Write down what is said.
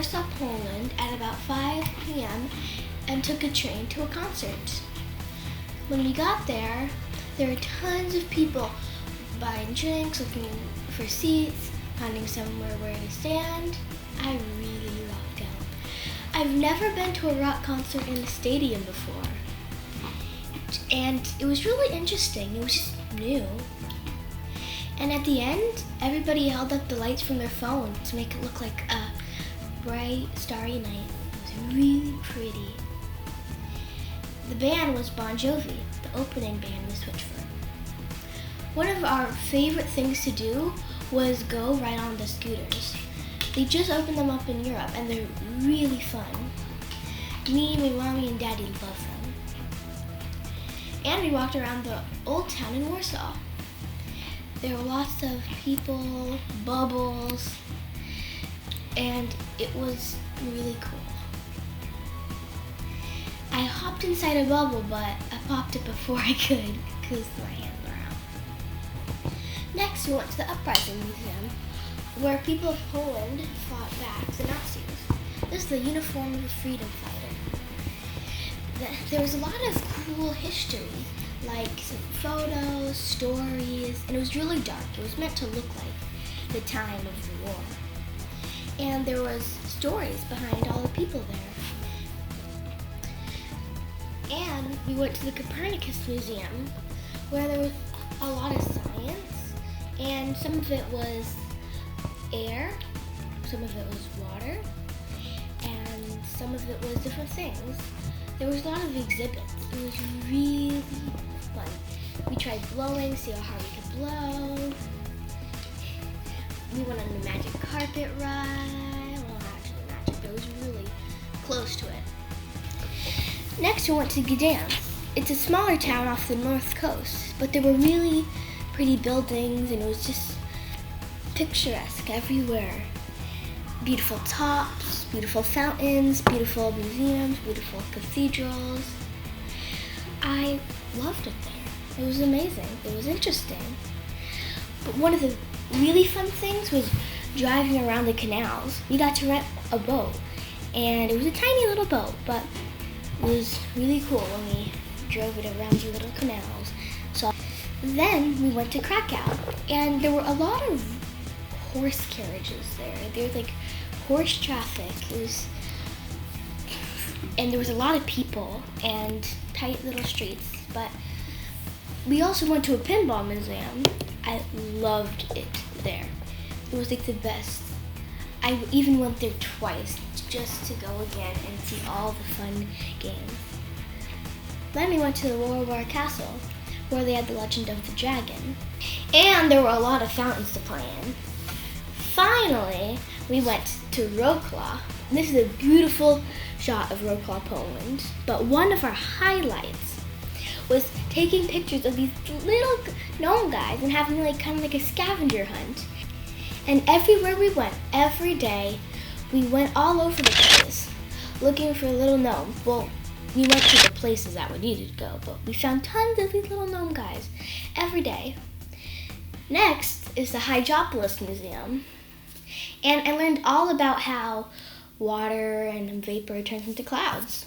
Warsaw, Poland at about 5 p.m. and took a train to a concert. When we got there were tons of people buying drinks, looking for seats, finding somewhere where to stand. I really rocked out. I've never been to a rock concert in a stadium before. And it was really interesting. It was just new. And at the end, everybody held up the lights from their phone to make it look like a bright, starry night. It was really pretty. The band was Bon Jovi. The opening band was Switchfoot. One of our favorite things to do was go ride on the scooters. They just opened them up in Europe and they're really fun. Me, my mommy, and daddy love them. And we walked around the old town in Warsaw. There were lots of people, bubbles, and it was really cool. I hopped inside a bubble, but I popped it before I could because my hands were out. Next, we went to the Uprising Museum, where people of Poland fought back the Nazis. This is the uniform of a freedom fighter. There was a lot of cool history, like some photos, stories, and it was really dark. It was meant to look like the time of the war. And there was stories behind all the people there. And we went to the Copernicus Museum, where there was a lot of science, and some of it was air, some of it was water, and some of it was different things. There was a lot of exhibits. It was really fun. We tried blowing, see how hard we could blow. We went on the magic carpet ride. Well, not actually magic, but it was really close to it. Next, we went to Gdansk. It's a smaller town off the north coast, but there were really pretty buildings, and it was just picturesque everywhere. Beautiful tops, beautiful fountains, beautiful museums, beautiful cathedrals. I loved it there. It was amazing. It was interesting. But one of the really fun things was driving around the canals. We got to rent a boat, and it was a tiny little boat, but it was really cool when we drove it around the little canals. So then we went to Krakow, and there were a lot of horse carriages there. There was like horse traffic. And there was a lot of people and tight little streets. But we also went to a pinball museum. I loved it there. It was like the best. I even went there twice just to go again and see all the fun games. Then we went to the Warsaw Castle, where they had the Legend of the Dragon. And there were a lot of fountains to play in. Finally, we went to Wroclaw. This is a beautiful shot of Wroclaw, Poland. But one of our highlights was taking pictures of these little gnome guys and having kind of like a scavenger hunt. And everywhere we went, every day, we went all over the place looking for little gnomes. Well, we went to the places that we needed to go, but we found tons of these little gnome guys every day. Next is the Hydropolis Museum. And I learned all about how water and vapor turns into clouds.